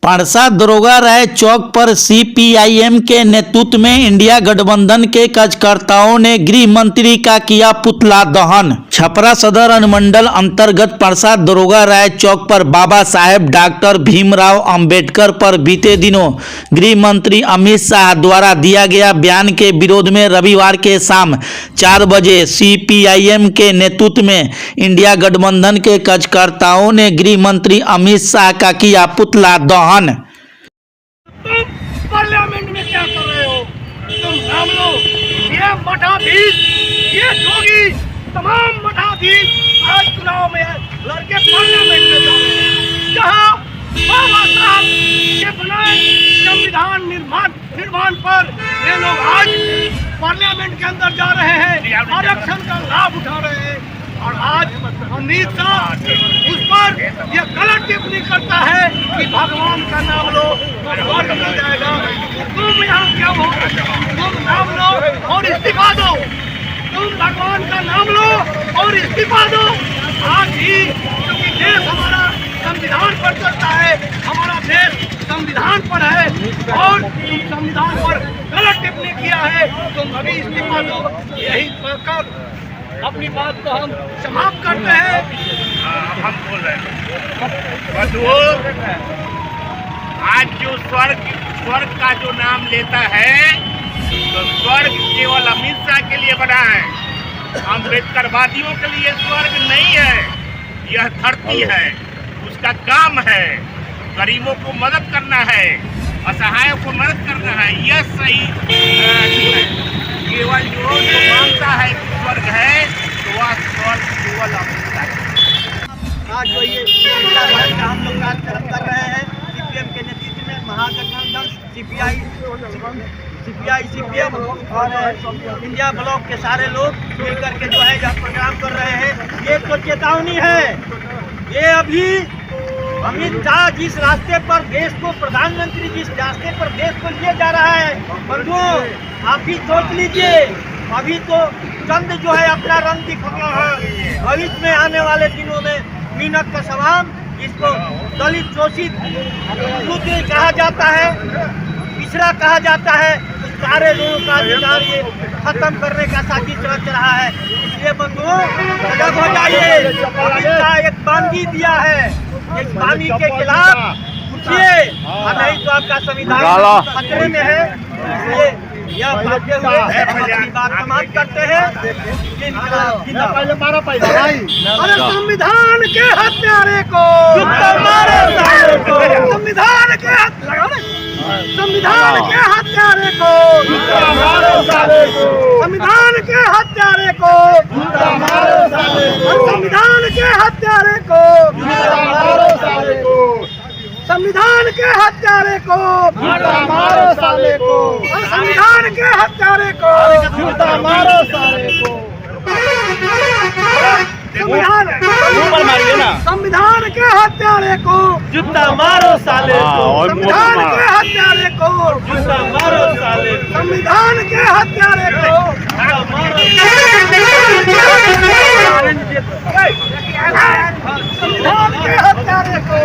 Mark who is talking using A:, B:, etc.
A: परसा दरोगा राय चौक पर सीपीआईएम के नेतृत्व में इंडिया गठबंधन के कार्यकर्ताओं ने गृह मंत्री का किया पुतला दहन। छपरा सदर अनुमंडल अंतर्गत परसा दरोगा राय चौक पर बाबा साहेब डॉक्टर भीमराव अंबेडकर पर बीते दिनों गृह मंत्री अमित शाह द्वारा दिया गया बयान के विरोध में रविवार के शाम 4 बजे सीपीआईएम के नेतृत्व में इंडिया गठबंधन के कार्यकर्ताओं ने गृह मंत्री अमित शाह का किया पुतला दहन।
B: तुम पार्लियामेंट में क्या कर रहे हो? तुम नाम लो, ये मठाधीश, ये जोगी, तमाम मठाधीश आज चुनाव में लड़के पार्लियामेंट में जा रहे हैं, जहाँ बाबा साहब के बनाए संविधान निर्माण पर ये लोग आज पार्लियामेंट के अंदर जा रहे हैं, आरक्षण का लाभ उठा रहे हैं। और आज अमित शाह उस पर यह गलत टिप्पणी करता है कि भगवान का नाम लो तो स्वर्ग मिल जाएगा। तुम यहाँ क्या हो? तुम नाम लो और इस्तीफा दो। तुम भगवान का नाम लो और इस्तीफा दो। आज ही क्योंकि देश हमारा संविधान पर चलता है, हमारा देश संविधान पर है और तुम संविधान पर गलत टिप्पणी किया है, तुम अभी इस्तीफा दो। यही कहकर अपनी बात को हम समाप्त करते हैं।
C: हम बोल रहे हैं आज जो स्वर्ग का जो नाम लेता है तो स्वर्ग केवल अमित शाह के लिए बना है, अम्बेडकरवादियों के लिए स्वर्ग नहीं है। यह धरती है, उसका काम है गरीबों को मदद करना है, असहायों को मदद करना है। यह सही है। केवल जो मानता है कि स्वर्ग है तो वह स्वर्ग केवल अमित शाह है।
D: आज जो ये हम लोग कार्यक्रम कर रहे हैं सीपीएम के नेतृत्व में महागठबंधन सीपीएम और इंडिया ब्लॉक के सारे लोग मिलकर के जो है यह प्रोग्राम कर रहे हैं। ये तो चेतावनी है। ये अभी अमित शाह जिस रास्ते पर देश को, प्रधानमंत्री जिस रास्ते पर देश को लिए जा रहा है, बंधुओं आप भी सोच लीजिए। अभी तो चंद जो है अपना रंग दिखाना है। भविष्य में आने वाले दिनों में मीनक का सवाल, जिसको दलित शोषित शूद्र कहा जाता है, पिछड़ा कहा जाता है, सारे लोगों का अधिकार ये खत्म करने का साजिश रच रहा है। इसलिए बंधुओं सजग हो जाइए। अमित शाह एक बानगी दिया है, इस बानी के खिलाफ उठिए, नहीं तो आपका संविधान खतरे में है। इसलिए यह बातें हुए अपनी बात समाप्त करते हैं।
B: अरे संविधान के हत्यारे को, संविधान के संविधान के हत्यारे को, संविधान के हत्यारे को, संविधान के हत्यारे को, संविधान के हत्यारे को,
D: मारो साले को,
B: संविधान के हत्यारे को,
D: जूता मारो साले को।
B: संविधान के हत्यारे को,
D: जूता मारो साले को,
B: संविधान के हत्यारे को,
D: जूता मारो साले को,
B: संविधान के हत्यारे को, संविधान के हत्यारे को।